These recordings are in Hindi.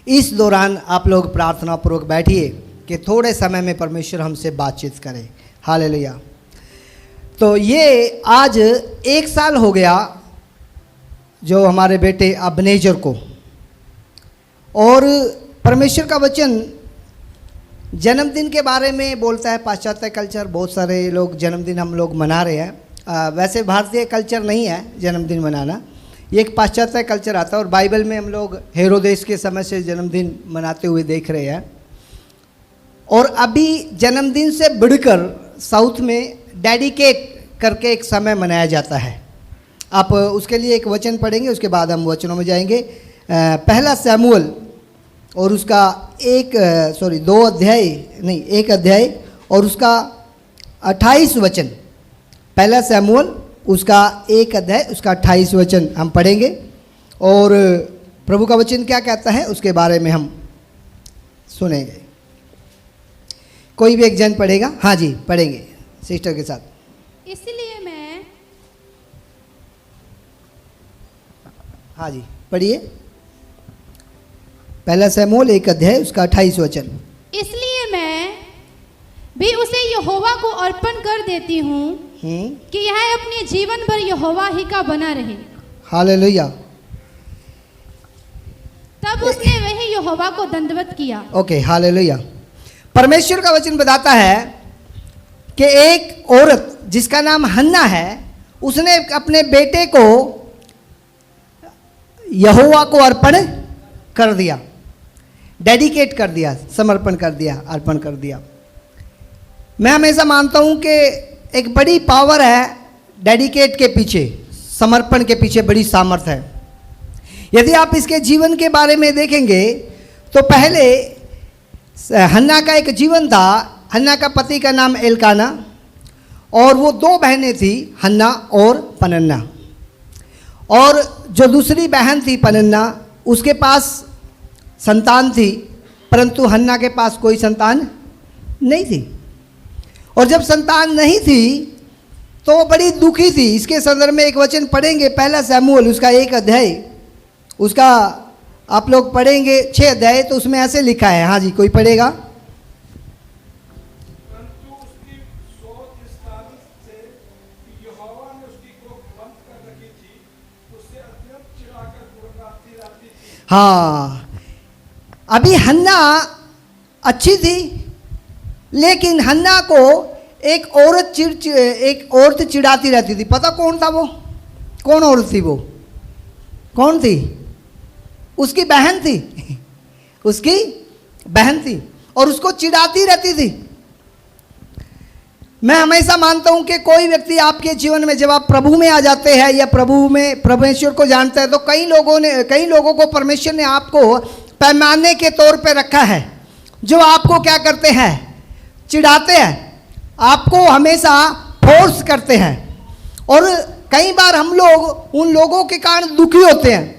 इस दौरान आप लोग प्रार्थना पूर्वक बैठिए कि थोड़े समय में परमेश्वर हमसे बातचीत करे। हालेलुया। तो ये आज 1 साल हो गया जो हमारे बेटे अबनेजर को, और परमेश्वर का वचन जन्मदिन के बारे में बोलता है। पाश्चात्य कल्चर, बहुत सारे लोग जन्मदिन हम लोग मना रहे हैं। वैसे भारतीय कल्चर नहीं है जन्मदिन मनाना, ये एक पाश्चात्य कल्चर आता है। और बाइबल में हम लोग हेरोदेस के समय से जन्मदिन मनाते हुए देख रहे हैं। और अभी जन्मदिन से बढ़कर साउथ में डेडिकेट करके एक समय मनाया जाता है। आप उसके लिए एक वचन पढ़ेंगे, उसके बाद हम वचनों में जाएंगे। पहला शमूएल और उसका 1 अध्याय और उसका 28 वचन। पहला शमूएल उसका 1 अध्याय उसका 28 वचन हम पढ़ेंगे, और प्रभु का वचन क्या कहता है उसके बारे में हम सुनेंगे। कोई भी एक जन पढ़ेगा? हाँ जी, पढ़ेंगे सिस्टर के साथ। इसलिए मैं, हाँ जी पढ़िए। पहला शमूएल 1 अध्याय उसका 28 वचन। इसलिए मैं भी उसे यहोवा को अर्पण कर देती हूँ कि यह अपने जीवन भर यहोवा ही का बना रहे। हालेलुया। तब उसने वही यहोवा को दंडवत किया। Okay, hallelujah. परमेश्वर का वचन बताता है कि एक औरत जिसका नाम हन्ना है, उसने अपने बेटे को यहोवा को अर्पण कर दिया, डेडिकेट कर दिया, समर्पण कर दिया, अर्पण कर दिया। मैं हमेशा मानता हूं कि एक बड़ी पावर है डेडिकेट के पीछे, समर्पण के पीछे बड़ी सामर्थ है। यदि आप इसके जीवन के बारे में देखेंगे तो पहले हन्ना का एक जीवन था। हन्ना का पति का नाम एलकाना, और वो 2 बहनें थी, हन्ना और पनन्ना। और जो दूसरी बहन थी पनन्ना, उसके पास संतान थी, परंतु हन्ना के पास कोई संतान नहीं थी। और जब संतान नहीं थी तो वो बड़ी दुखी थी। इसके संदर्भ में एक वचन पढ़ेंगे, पहला शमूएल उसका 1 अध्याय उसका आप लोग पढ़ेंगे 6 अध्याय, तो उसमें ऐसे लिखा है। हाँ जी, कोई पढ़ेगा? हाँ, अभी हन्ना अच्छी थी, लेकिन हन्ना को एक औरत चिढ़ाती रहती थी। पता कौन था वो? कौन औरत थी वो? कौन थी? उसकी बहन थी। उसकी बहन थी और उसको चिढ़ाती रहती थी। मैं हमेशा मानता हूं कि कोई व्यक्ति आपके जीवन में जब आप प्रभु में आ जाते हैं या प्रभु में परमेश्वर को जानते हैं, तो कई लोगों को परमेश्वर ने आपको पैमाने के तौर पे रखा है, जो आपको क्या करते हैं? चिढ़ाते हैं, आपको हमेशा फोर्स करते हैं। और कई बार हम लोग उन लोगों के कारण दुखी होते हैं,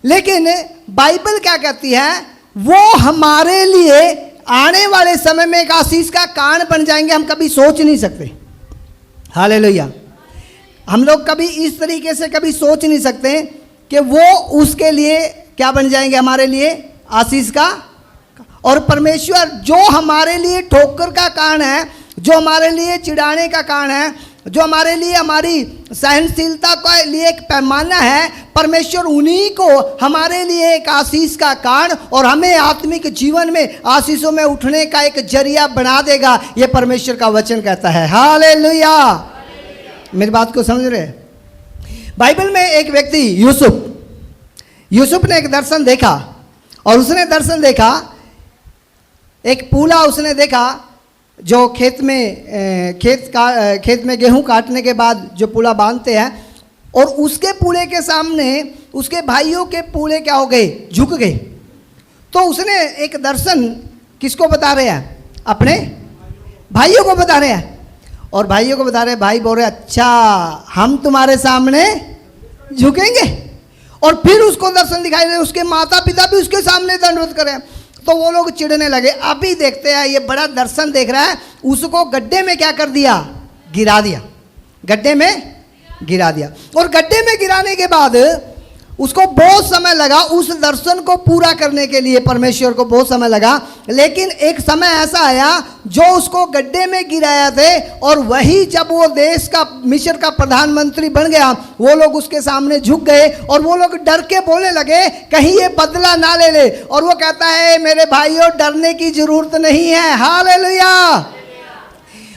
लेकिन बाइबल क्या कहती है? वो हमारे लिए आने वाले समय में एक आशीष का कारण बन जाएंगे, हम कभी सोच नहीं सकते। हालेलुया। हम लोग कभी इस तरीके से कभी सोच नहीं सकते कि वो उसके लिए क्या बन जाएंगे? हमारे लिए आशीष का। और परमेश्वर जो हमारे लिए ठोकर का कारण है, जो हमारे लिए चिढ़ाने का कारण है, जो हमारे लिए हमारी सहनशीलता के लिए एक पैमाना है, परमेश्वर उन्हीं को हमारे लिए एक आशीष का कारण और हमें आत्मिक जीवन में आशीषों में उठने का एक जरिया बना देगा। ये परमेश्वर का वचन कहता है। हालेलुया। मेरी बात को समझ रहे? बाइबल में एक व्यक्ति यूसुफ ने एक दर्शन देखा, और उसने दर्शन देखा, एक पूला उसने देखा जो खेत में गेहूं काटने के बाद जो पूला बांधते हैं, और उसके पूले के सामने उसके भाइयों के पूले क्या हो गए? झुक गए। तो उसने एक दर्शन किसको बता रहे हैं? अपने भाइयों को बता रहे हैं। और भाइयों को बता रहे हैं, भाई बोल रहे अच्छा हम तुम्हारे सामने झुकेंगे। और फिर उसको दर्शन दिखाई दे, उसके माता पिता भी उसके सामने दंडवत करें। तो वो लोग चिढ़ने लगे। अभी देखते हैं, ये बड़ा दर्शन देख रहा है, उसको गड्ढे में क्या कर दिया? गिरा दिया। गड्ढे में गिरा दिया। और गड्ढे में गिराने के बाद उसको बहुत समय लगा, उस दर्शन को पूरा करने के लिए परमेश्वर को बहुत समय लगा। लेकिन एक समय ऐसा आया जो उसको गड्ढे में गिराया थे, और वही जब वो देश का मिस्र का प्रधानमंत्री बन गया, वो लोग उसके सामने झुक गए और वो लोग डर के बोलने लगे कहीं ये बदला ना ले ले। और वो कहता है मेरे भाइयों डरने की जरूरत नहीं है। हालेलुया।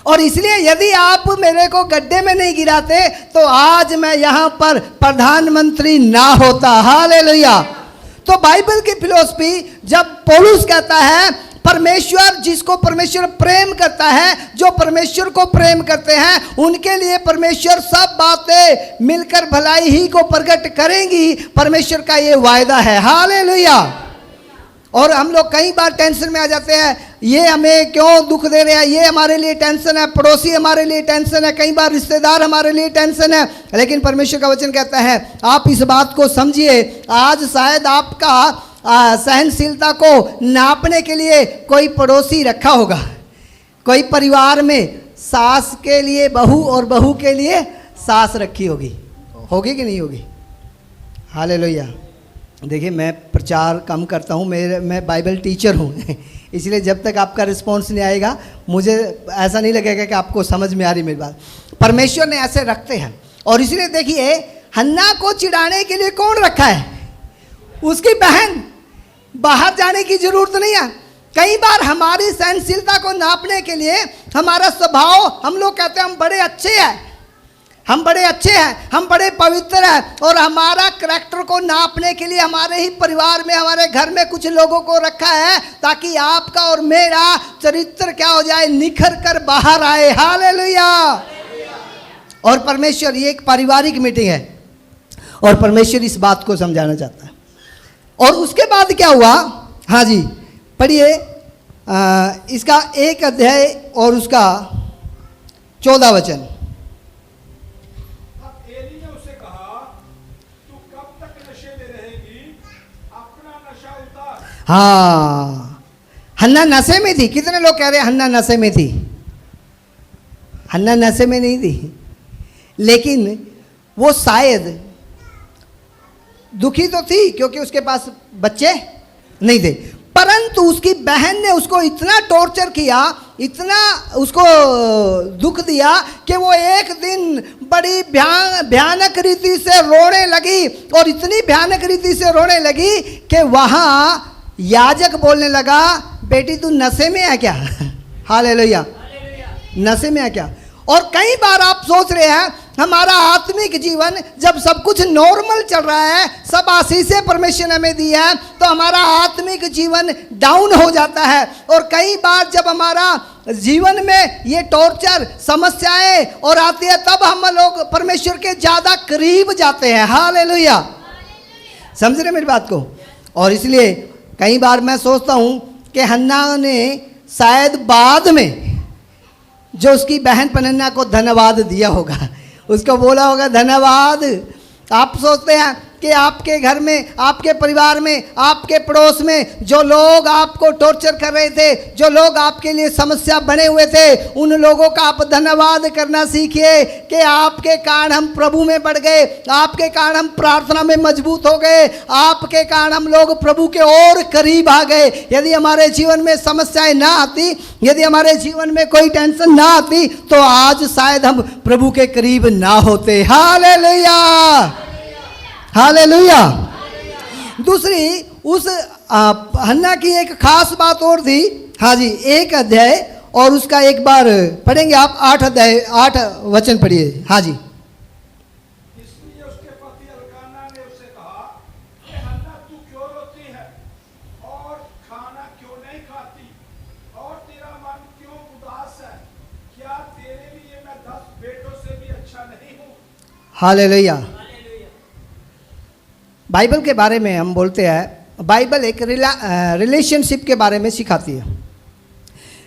और इसलिए यदि आप मेरे को गड्ढे में नहीं गिराते तो आज मैं यहाँ पर प्रधानमंत्री ना होता। हालेलुया। तो बाइबल की फिलॉसफी जब पौलुस कहता है परमेश्वर, जिसको परमेश्वर प्रेम करता है, जो परमेश्वर को प्रेम करते हैं उनके लिए परमेश्वर सब बातें मिलकर भलाई ही को प्रकट करेंगी, परमेश्वर का ये वायदा है। हालेलुया। और हम लोग कई बार टेंशन में आ जाते हैं, ये हमें क्यों दुख दे रहे हैं, ये हमारे लिए टेंशन है, पड़ोसी हमारे लिए टेंशन है, कई बार रिश्तेदार हमारे लिए टेंशन है। लेकिन परमेश्वर का वचन कहता है आप इस बात को समझिए, आज शायद आपका सहनशीलता को नापने के लिए कोई पड़ोसी रखा होगा, कोई परिवार में सास के लिए बहू और बहू के लिए सास रखी होगी, होगी कि नहीं होगी? हालेलुया। देखिए मैं प्रचार कम करता हूँ, मैं बाइबल टीचर हूँ इसलिए जब तक आपका रिस्पॉन्स नहीं आएगा मुझे ऐसा नहीं लगेगा कि आपको समझ में आ रही मेरी बात। परमेश्वर ने ऐसे रखते हैं। और इसलिए देखिए हन्ना को चिढ़ाने के लिए कौन रखा है? उसकी बहन। बाहर जाने की जरूरत नहीं है। कई बार हमारी सहनशीलता को नापने के लिए हमारा स्वभाव, हम लोग कहते हैं हम बड़े अच्छे हैं, हम बड़े अच्छे हैं, हम बड़े पवित्र हैं, और हमारा करैक्टर को नापने के लिए हमारे ही परिवार में, हमारे घर में कुछ लोगों को रखा है ताकि आपका और मेरा चरित्र क्या हो जाए, निखर कर बाहर आए। हालेलुया। और परमेश्वर, ये एक पारिवारिक मीटिंग है और परमेश्वर इस बात को समझाना चाहता है। और उसके बाद क्या हुआ? हाँ जी पढ़िए इसका 1 अध्याय और उसका 14 वचन। हाँ, हन्ना नशे में थी। कितने लोग कह रहे हैं हन्ना नशे में थी? हन्ना नशे में नहीं थी, लेकिन वो शायद दुखी तो थी क्योंकि उसके पास बच्चे नहीं थे, परंतु उसकी बहन ने उसको इतना टॉर्चर किया, इतना उसको दुख दिया कि वो एक दिन बड़ी भयानक रीति से रोने लगी। और इतनी भयानक रीति से रोने लगी कि वहाँ याजक बोलने लगा बेटी तू नशे में है क्या? हालेलुया। नशे में है क्या? और कई बार आप सोच रहे हैं हमारा आत्मिक जीवन जब सब कुछ नॉर्मल चल रहा है, सब आशीषें परमेश्वर ने हमें दी है, तो हमारा आत्मिक जीवन डाउन हो जाता है। और कई बार जब हमारा जीवन में ये टॉर्चर समस्याएं और आती है तब हम लोग परमेश्वर के ज़्यादा करीब जाते हैं। हालेलुया। समझ रहे मेरी बात को? और इसलिए कई बार मैं सोचता हूँ कि हन्ना ने शायद बाद में जो उसकी बहन पनन्ना को धन्यवाद दिया होगा, उसको बोला होगा धन्यवाद। आप सोचते हैं कि आपके घर में, आपके परिवार में, आपके पड़ोस में जो लोग आपको टॉर्चर कर रहे थे, जो लोग आपके लिए समस्या बने हुए थे, उन लोगों का आप धन्यवाद करना सीखिए कि आपके कारण हम प्रभु में बढ़ गए, आपके कारण हम प्रार्थना में मजबूत हो गए, आपके कारण हम लोग प्रभु के और करीब आ गए। यदि हमारे जीवन में समस्याएं ना आती, यदि हमारे जीवन में कोई टेंशन ना आती, तो आज शायद हम प्रभु के करीब ना होते। हालेलुया। हालेलुया। दूसरी उस हन्ना की एक खास बात और थी। हाँ जी 1 अध्याय और उसका एक बार पढ़ेंगे आप, 8 अध्याय 8 वचन पढ़िए। हाँ जी। इसलिए उसके पति एल्काना ने उससे कहा कि हन्ना तू क्यों रोती है और खाना क्यों नहीं खाती और तेरा मन क्यों उदास है? क्या तेरे लिए मैं 10 बेटों से भी अच्छा नहीं हूँ? हालेलुया। बाइबल के बारे में हम बोलते हैं, बाइबल एक रिलेशनशिप के बारे में सिखाती है।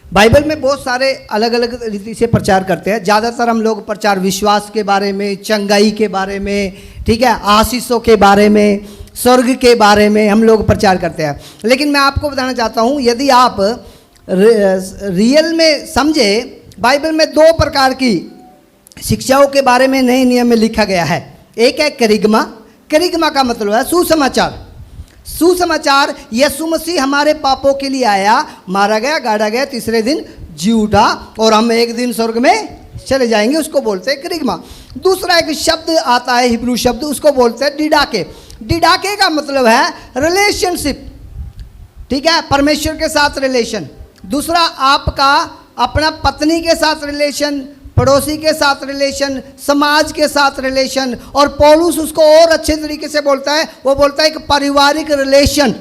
बाइबल में बहुत सारे अलग अलग रीति से प्रचार करते हैं। ज़्यादातर हम लोग प्रचार विश्वास के बारे में, चंगाई के बारे में, ठीक है, आशीषों के बारे में, स्वर्ग के बारे में हम लोग प्रचार करते हैं। लेकिन मैं आपको बताना चाहता हूँ, यदि आप रियल में समझे, बाइबल में 2 प्रकार की शिक्षाओं के बारे में नए नियम में लिखा गया है। एक है करिग्मा, करिग्मा का मतलब है सुसमाचार। सुसमाचार, यीशु मसीह हमारे पापों के लिए आया, मारा गया, गाड़ा गया, तीसरे दिन जी उठा और हम एक दिन स्वर्ग में चले जाएंगे, उसको बोलते हैं करिग्मा। दूसरा एक शब्द आता है, हिब्रू शब्द, उसको बोलते हैं डिडाके। डिडाके का मतलब है रिलेशनशिप, ठीक है, परमेश्वर के साथ रिलेशन। दूसरा आपका अपना पत्नी के साथ रिलेशन, पड़ोसी के साथ रिलेशन, समाज के साथ रिलेशन, और पौलुस उसको और अच्छे तरीके से बोलता है, वो बोलता है एक पारिवारिक रिलेशन।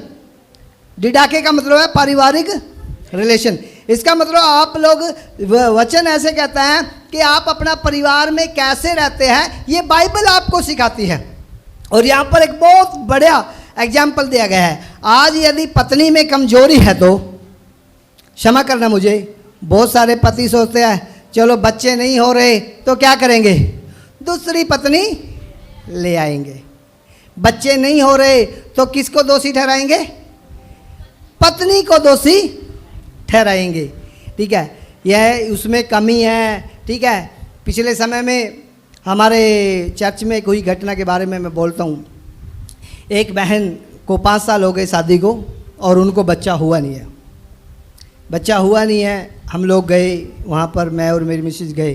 डिडाके का मतलब है पारिवारिक रिलेशन। इसका मतलब आप लोग वचन ऐसे कहता है कि आप अपना परिवार में कैसे रहते हैं, ये बाइबल आपको सिखाती है। और यहाँ पर एक बहुत बड़ा एग्जाम्पल दिया गया है। आज यदि पत्नी में कमजोरी है तो क्षमा करना मुझे, बहुत सारे पति सोचते हैं चलो बच्चे नहीं हो रहे तो क्या करेंगे, दूसरी पत्नी ले आएंगे। बच्चे नहीं हो रहे तो किसको दोषी ठहराएंगे, पत्नी को दोषी ठहराएंगे, ठीक है। यह उसमें कमी है, ठीक है। पिछले समय में हमारे चर्च में हुई घटना के बारे में मैं बोलता हूँ। एक बहन को 5 साल हो गए शादी को और उनको बच्चा हुआ नहीं है, बच्चा हुआ नहीं है। हम लोग गए वहाँ पर, मैं और मेरी मिसेज गए,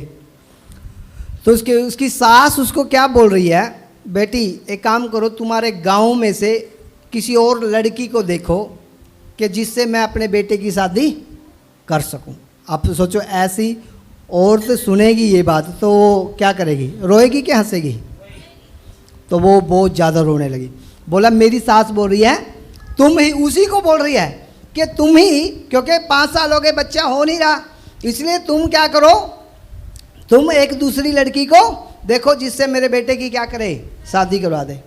तो उसकी सास उसको क्या बोल रही है, बेटी एक काम करो, तुम्हारे गांव में से किसी और लड़की को देखो कि जिससे मैं अपने बेटे की शादी कर सकूं। आप तो सोचो ऐसी औरत सुनेगी ये बात तो वो क्या करेगी, रोएगी कि हंसेगी। तो वो बहुत ज़्यादा रोने लगी। बोला मेरी सास बोल रही है, तुम ही, उसी को बोल रही है कि तुम ही, क्योंकि 5 साल हो गए बच्चा हो नहीं रहा, इसलिए तुम क्या करो, तुम एक दूसरी लड़की को देखो जिससे मेरे बेटे की क्या करे, शादी करवा दे।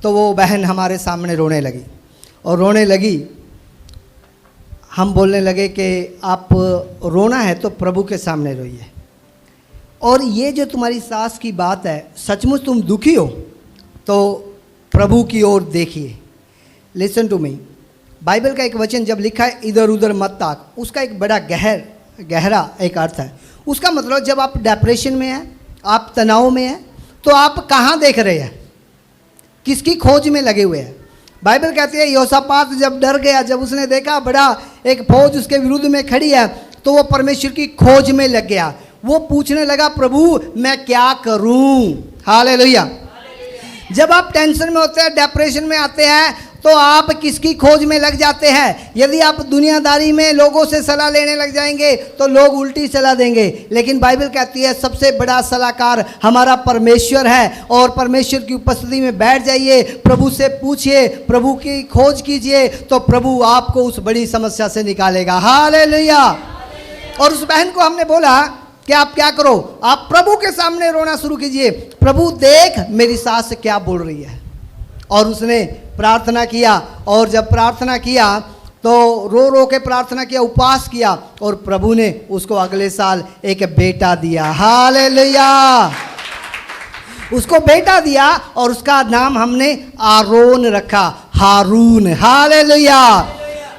तो वो बहन हमारे सामने रोने लगी और रोने लगी। हम बोलने लगे कि आप रोना है तो प्रभु के सामने रोइए, और ये जो तुम्हारी सास की बात है, सचमुच तुम दुखी हो तो प्रभु की ओर देखिए। लिसन टू मी, बाइबल का एक वचन जब लिखा है इधर उधर मत ताक, उसका एक बड़ा गहरा एक अर्थ है। उसका मतलब जब आप डिप्रेशन में हैं, आप तनाव में हैं, तो आप कहाँ देख रहे हैं, किसकी खोज में लगे हुए हैं। बाइबल कहती है यहोशापात जब डर गया, जब उसने देखा बड़ा एक फौज उसके विरुद्ध में खड़ी है, तो वो परमेश्वर की खोज में लग गया। वो पूछने लगा प्रभु मैं क्या करूं। हालेलुया। जब आप टेंशन में होते हैं, डिप्रेशन में आते हैं, तो आप किसकी खोज में लग जाते हैं। यदि आप दुनियादारी में लोगों से सलाह लेने लग जाएंगे तो लोग उल्टी सलाह देंगे, लेकिन बाइबल कहती है सबसे बड़ा सलाहकार हमारा परमेश्वर है, और परमेश्वर की उपस्थिति में बैठ जाइए, प्रभु से पूछिए, प्रभु की खोज कीजिए, तो प्रभु आपको उस बड़ी समस्या से निकालेगा। हालेलुया। और उस बहन को हमने बोला कि आप क्या करो, आप प्रभु के सामने रोना शुरू कीजिए, प्रभु देख मेरी सास क्या बोल रही है। और उसने प्रार्थना किया, और जब प्रार्थना किया तो रो रो के प्रार्थना किया, उपवास किया, और प्रभु ने उसको अगले साल एक बेटा दिया। हालेलुया। उसको बेटा दिया और उसका नाम हमने आरोन रखा, हारून। हालेलुया।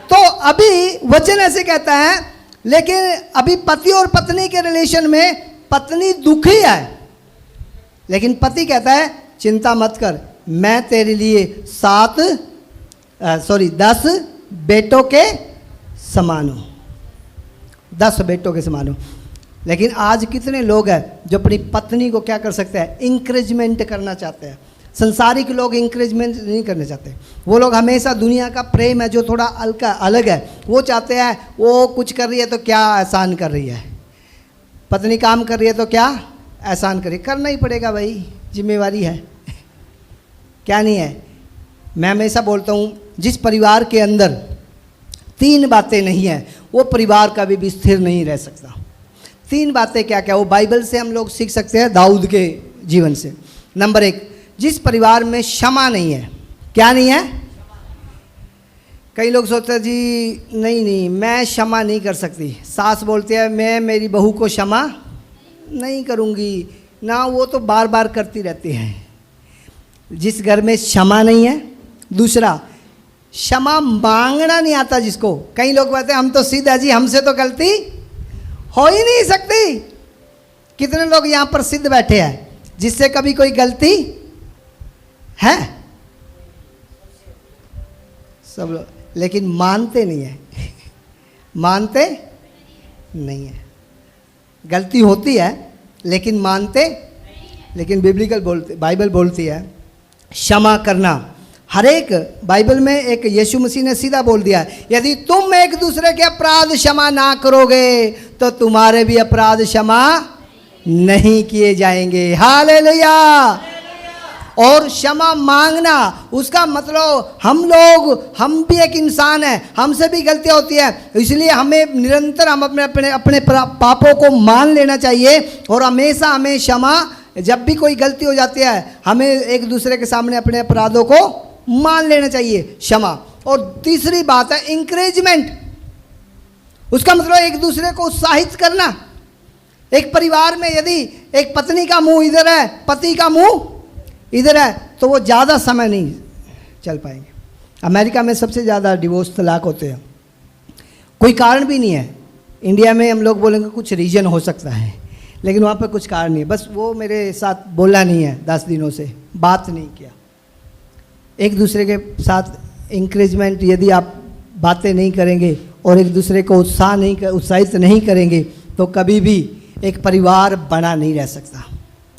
तो अभी वचन ऐसे कहता है, लेकिन अभी पति और पत्नी के रिलेशन में पत्नी दुखी है, लेकिन पति कहता है चिंता मत कर, मैं तेरे लिए 10 बेटों के समान हूँ, 10 बेटों के समान हूँ। लेकिन आज कितने लोग हैं जो अपनी पत्नी को क्या कर सकते हैं, इंकरेजमेंट करना चाहते हैं। संसारिक लोग इंकरेजमेंट नहीं करना चाहते, वो लोग हमेशा दुनिया का प्रेम है जो थोड़ा अलग है, वो चाहते हैं वो कुछ कर रही है तो क्या एहसान कर रही है, पत्नी काम कर रही है तो क्या एहसान कर रही है। करना ही पड़ेगा भाई, जिम्मेवारी है, क्या नहीं है। मैं हमेशा बोलता हूँ जिस परिवार के अंदर 3 बातें नहीं हैं वो परिवार कभी भी स्थिर नहीं रह सकता। 3 बातें क्या क्या, वो बाइबल से हम लोग सीख सकते हैं, दाऊद के जीवन से। नंबर 1, जिस परिवार में क्षमा नहीं है, क्या नहीं है। कई लोग सोचते हैं जी नहीं मैं क्षमा नहीं कर सकती, सास बोलती है मैं मेरी बहू को क्षमा नहीं करूँगी ना, वो तो बार बार करती रहती है। जिस घर में क्षमा नहीं है, दूसरा क्षमा मांगना नहीं आता जिसको, कई लोग कहते हैं हम तो सीधा जी, हमसे तो गलती हो ही नहीं सकती। कितने लोग यहाँ पर सिद्ध बैठे हैं जिससे कभी कोई गलती है, सब लोग, लेकिन मानते नहीं है। मानते नहीं है। गलती होती है लेकिन मानते, लेकिन बाइबल बोलती है क्षमा करना। हर एक बाइबल में एक यीशु मसीह ने सीधा बोल दिया है, यदि तुम एक दूसरे के अपराध क्षमा ना करोगे तो तुम्हारे भी अपराध क्षमा नहीं किए जाएंगे। हालेलुया। और क्षमा मांगना, उसका मतलब हम भी एक इंसान है, हमसे भी गलतियां होती है, इसलिए हमें निरंतर हम अपने पापों को मान लेना चाहिए। और हमेशा हमें क्षमा, जब भी कोई गलती हो जाती है हमें एक दूसरे के सामने अपने अपराधों को मान लेना चाहिए, क्षमा। और तीसरी बात है इंकरेजमेंट। उसका मतलब एक दूसरे को उत्साहित करना। एक परिवार में यदि एक पत्नी का मुंह इधर है, पति का मुंह इधर है, तो वो ज़्यादा समय नहीं चल पाएंगे। अमेरिका में सबसे ज़्यादा डिवोर्स तलाक होते हैं, कोई कारण भी नहीं है। इंडिया में हम लोग बोलेंगे कुछ रीजन हो सकता है, लेकिन वहाँ पर कुछ कारण नहीं है। बस वो मेरे साथ बोला नहीं है, 10 दिनों से बात नहीं किया। एक दूसरे के साथ इंकरेजमेंट, यदि आप बातें नहीं करेंगे और एक दूसरे को उत्साहित नहीं करेंगे तो कभी भी एक परिवार बना नहीं रह सकता।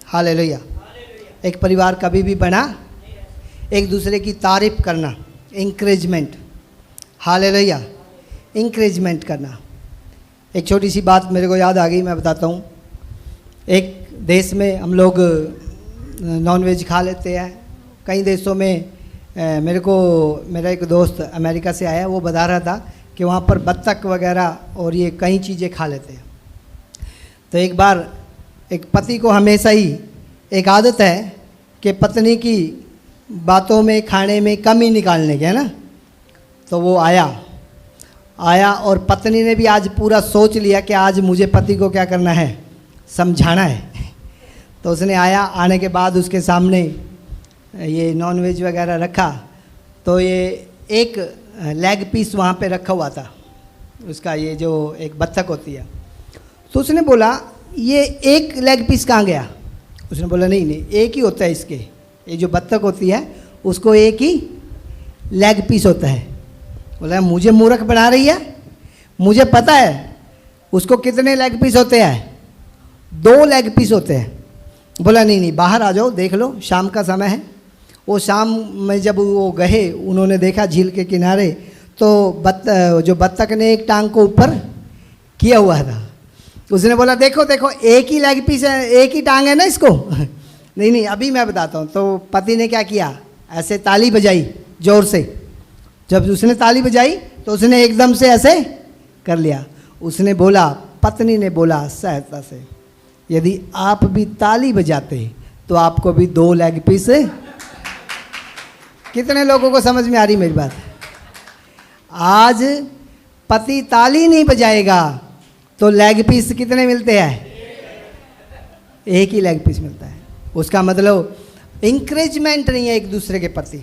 हालेलुया। एक परिवार कभी भी बना, एक दूसरे की तारीफ करना, इंकरेजमेंट। हालेलुया। इंकरेजमेंट करना। एक छोटी सी बात मेरे को याद आ गई, मैं बताता हूँ। एक देश में हम लोग नॉनवेज खा लेते हैं, कई देशों में मेरा एक दोस्त अमेरिका से आया, वो बता रहा था कि वहाँ पर बत्तख वगैरह और ये कई चीज़ें खा लेते हैं। तो एक बार एक पति को हमेशा ही एक आदत है कि पत्नी की बातों में, खाने में कमी निकालने के, है ना। तो वो आया और पत्नी ने भी आज पूरा सोच लिया कि आज मुझे पति को क्या करना है, समझाना है। तो उसने आने के बाद उसके सामने ये नॉनवेज वगैरह रखा, तो ये एक लेग पीस वहाँ पे रखा हुआ था उसका, ये जो एक बत्तख होती है। तो उसने बोला ये एक लेग पीस कहाँ गया? उसने बोला नहीं एक ही होता है इसके, ये जो बत्तख होती है उसको एक ही लेग पीस होता है। बोला मुझे मूर्ख बना रही है, मुझे पता है उसको कितने लेग पीस होते हैं, 2 लेग पीस होते हैं। बोला नहीं बाहर आ जाओ, देख लो, शाम का समय है। वो शाम में जब वो गए, उन्होंने देखा झील के किनारे, तो जो बत्तख ने एक टांग को ऊपर किया हुआ था। उसने बोला देखो एक ही लेग पीस है, एक ही टांग है ना इसको। नहीं अभी मैं बताता हूँ। तो पति ने क्या किया, ऐसे ताली बजाई जोर से। जब उसने ताली बजाई तो उसने एकदम से ऐसे कर लिया। उसने बोला, पत्नी ने बोला सहजता से, यदि आप भी ताली बजाते तो आपको भी 2 लेग पीस। कितने लोगों को समझ में आ रही मेरी बात? आज पति ताली नहीं बजाएगा तो लेग पीस कितने मिलते हैं? एक ही लेग पीस मिलता है। उसका मतलब इंकरेजमेंट नहीं है एक दूसरे के प्रति,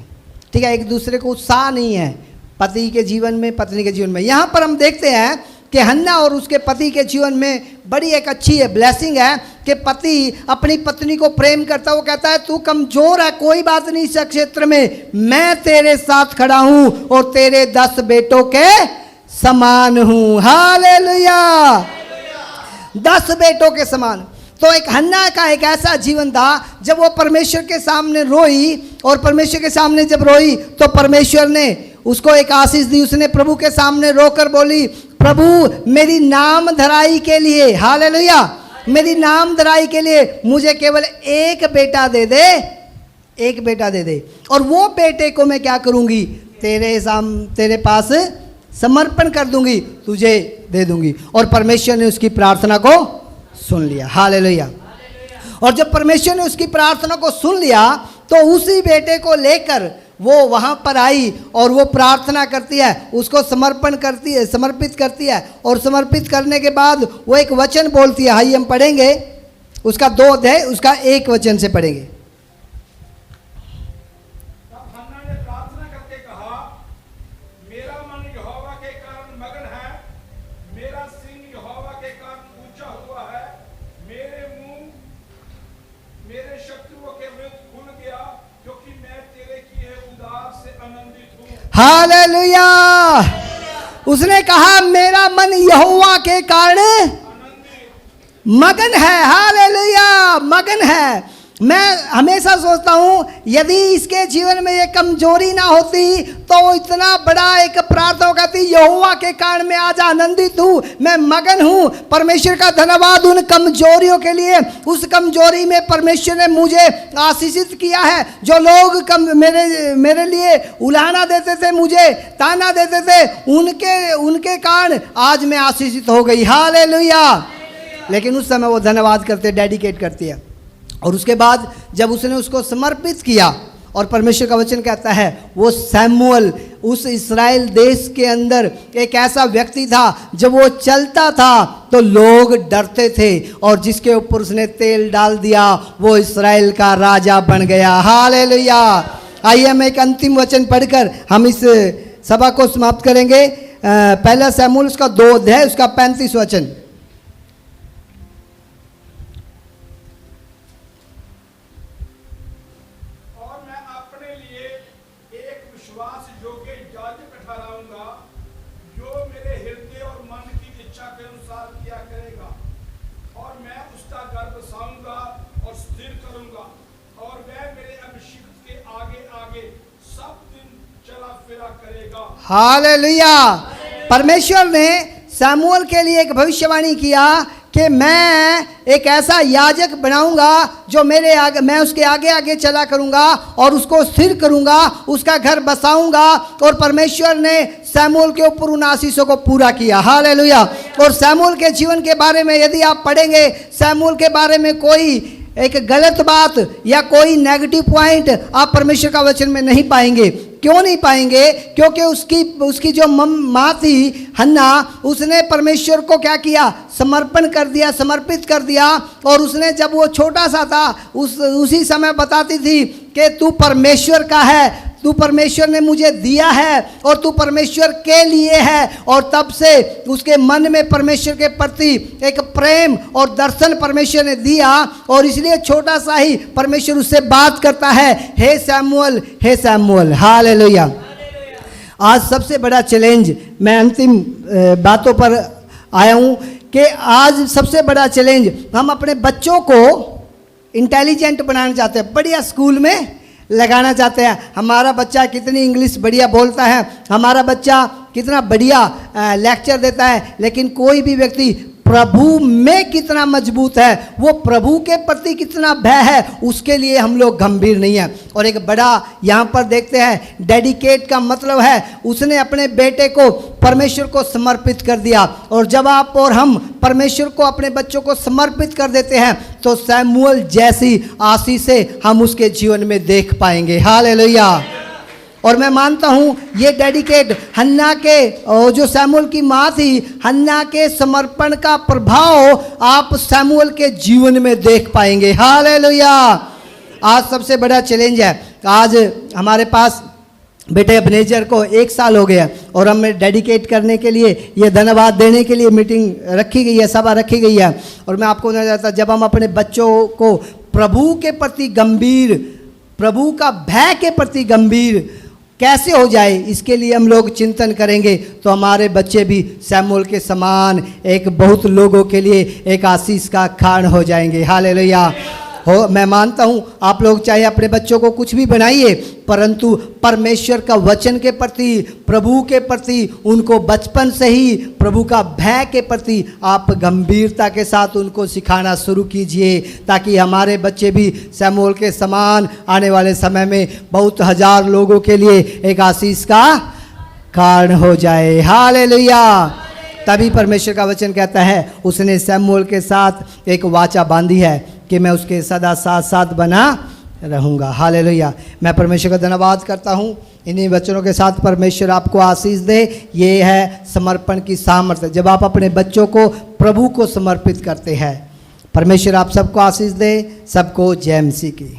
ठीक है, एक दूसरे को उत्साह नहीं है पति के जीवन में, पत्नी के जीवन में। यहाँ पर हम देखते हैं कि हन्ना और उसके पति के जीवन में बड़ी एक अच्छी है ब्लेसिंग है कि पति अपनी पत्नी को प्रेम करता है। वो कहता है तू कमजोर है, कोई बात नहीं, इस क्षेत्र में मैं तेरे साथ खड़ा हूँ और तेरे 10 बेटों के समान हूँ। हालेलुया। 10 बेटों के समान। तो एक हन्ना का एक ऐसा जीवन था जब वो परमेश्वर के सामने रोई, और परमेश्वर के सामने जब रोई तो परमेश्वर ने उसको एक आशीष दी। उसने प्रभु के सामने रोकर बोली, प्रभु मेरी नाम धराई के लिए, हालेलुया, मेरी नाम धराई के लिए मुझे केवल एक बेटा दे दे, एक बेटा दे दे, और वो बेटे को मैं क्या करूंगी, तेरे पास समर्पण कर दूंगी, तुझे दे दूंगी। और परमेश्वर ने उसकी प्रार्थना को सुन लिया। हालेलुया। और जब परमेश्वर ने उसकी प्रार्थना को सुन लिया तो उसी बेटे को लेकर वो वहाँ पर आई और वो प्रार्थना करती है, उसको समर्पित करती है। और समर्पित करने के बाद वो एक वचन बोलती है। आइए हम पढ़ेंगे उसका 2 अध्याय, उसका 1 वचन से पढ़ेंगे। तब हन्ना ने प्रार्थना करके कहा, मेरा मन यहोवा के कारण मगन है, मेरा सींग यहोवा के कारण ऊंचा हुआ है, मेरे मुंह शत्रुओं के विरुद्ध खुल गया, क्योंकि मैं तेरे किए उद्धार से आनंदित हूँ। हालेलुया। उसने कहा मेरा मन यहोवा के कारण मगन है। हालेलुया, मगन है। मैं हमेशा सोचता हूँ यदि इसके जीवन में ये कमजोरी ना होती तो वो इतना बड़ा एक प्रार्थना कहती, यहोवा के कारण मैं आज आनंदित हूँ, मैं मगन हूँ। परमेश्वर का धन्यवाद उन कमजोरियों के लिए। उस कमजोरी में परमेश्वर ने मुझे आशीषित किया है। जो लोग मेरे लिए उलाहना देते थे, मुझे ताना देते थे, उनके कारण आज मैं आशीषित हो गई। हालेलुया। लेकिन उस समय वो धन्यवाद करते, डेडिकेट करती है। और उसके बाद जब उसने उसको समर्पित किया, और परमेश्वर का वचन कहता है वो सैमुअल उस इस्राएल देश के अंदर एक ऐसा व्यक्ति था, जब वो चलता था तो लोग डरते थे, और जिसके ऊपर उसने तेल डाल दिया वो इस्राएल का राजा बन गया। हालेलुया। आइए हम एक अंतिम वचन पढ़कर हम इस सभा को समाप्त करेंगे। पहला सैमुअल उसका 2 अध्याय उसका 35 वचन। हालेलुया। परमेश्वर ने सैमुअल के लिए एक भविष्यवाणी किया कि मैं एक ऐसा याजक बनाऊंगा जो मैं उसके आगे आगे चला करूंगा और उसको स्थिर करूंगा, उसका घर बसाऊंगा। और परमेश्वर ने सैमुअल के ऊपर उन आशीषों को पूरा किया। हालेलुया। और सैमुअल के जीवन के बारे में यदि आप पढ़ेंगे, सैमुअल के बारे में कोई एक गलत बात या कोई नेगेटिव पॉइंट आप परमेश्वर का वचन में नहीं पाएंगे। क्यों नहीं पाएंगे? क्योंकि उसकी जो माँ थी हन्ना, उसने परमेश्वर को क्या किया? समर्पण कर दिया, समर्पित कर दिया। और उसने जब वो छोटा सा था उसी समय बताती थी कि तू परमेश्वर का है, तू परमेश्वर ने मुझे दिया है और तू परमेश्वर के लिए है। और तब से उसके मन में परमेश्वर के प्रति एक प्रेम और दर्शन परमेश्वर ने दिया, और इसलिए छोटा सा ही परमेश्वर उससे बात करता है, हे सैमुअल, हे सैमुअल। हालेलुया। आज सबसे बड़ा चैलेंज, मैं अंतिम बातों पर आया हूँ कि आज सबसे बड़ा चैलेंज, हम अपने बच्चों को इंटेलिजेंट बनाना चाहते हैं, बढ़िया स्कूल में लगाना चाहते हैं। हमारा बच्चा कितनी इंग्लिश बढ़िया बोलता है, हमारा बच्चा कितना बढ़िया लेक्चर देता है, लेकिन कोई भी व्यक्ति प्रभु में कितना मजबूत है, वो प्रभु के प्रति कितना भय है, उसके लिए हम लोग गंभीर नहीं है। और एक बड़ा यहाँ पर देखते हैं, डेडिकेट का मतलब है उसने अपने बेटे को परमेश्वर को समर्पित कर दिया। और जब आप और हम परमेश्वर को, अपने बच्चों को समर्पित कर देते हैं तो सैमुअल जैसी आशीषें हम उसके जीवन में देख पाएंगे। हालेलुया। और मैं मानता हूँ ये डेडिकेट हन्ना के, जो सैमुअल की माँ थी, हन्ना के समर्पण का प्रभाव आप सैमुअल के जीवन में देख पाएंगे। हालेलुया। आज सबसे बड़ा चैलेंज है, आज हमारे पास बेटे अबनेजर को 1 साल हो गया और हमें डेडिकेट करने के लिए, ये धन्यवाद देने के लिए मीटिंग रखी गई है, सभा रखी गई है। और मैं आपको बताना चाहता, जब हम अपने बच्चों को प्रभु के प्रति गंभीर, प्रभु का भय के प्रति गंभीर कैसे हो जाए, इसके लिए हम लोग चिंतन करेंगे तो हमारे बच्चे भी सैमुअल के समान एक बहुत लोगों के लिए एक आशीष का कारण हो जाएंगे। हालेलुया। मैं मानता हूँ आप लोग चाहे अपने बच्चों को कुछ भी बनाइए, परंतु परमेश्वर का वचन के प्रति, प्रभु के प्रति उनको बचपन से ही प्रभु का भय के प्रति आप गंभीरता के साथ उनको सिखाना शुरू कीजिए, ताकि हमारे बच्चे भी सैमुअल के समान आने वाले समय में बहुत हजार लोगों के लिए एक आशीष का कारण हो जाए। हालेलुया। तभी परमेश्वर का वचन कहता है उसने सैमुअल के साथ एक वाचा बांधी है कि मैं उसके सदा साथ साथ बना रहूँगा। हालेलुया। मैं परमेश्वर का धन्यवाद करता हूँ। इन्हीं वचनों के साथ परमेश्वर आपको आशीष दे। ये है समर्पण की सामर्थ्य, जब आप अपने बच्चों को प्रभु को समर्पित करते हैं। परमेश्वर आप सबको आशीष दे। सबको जय मसीह की।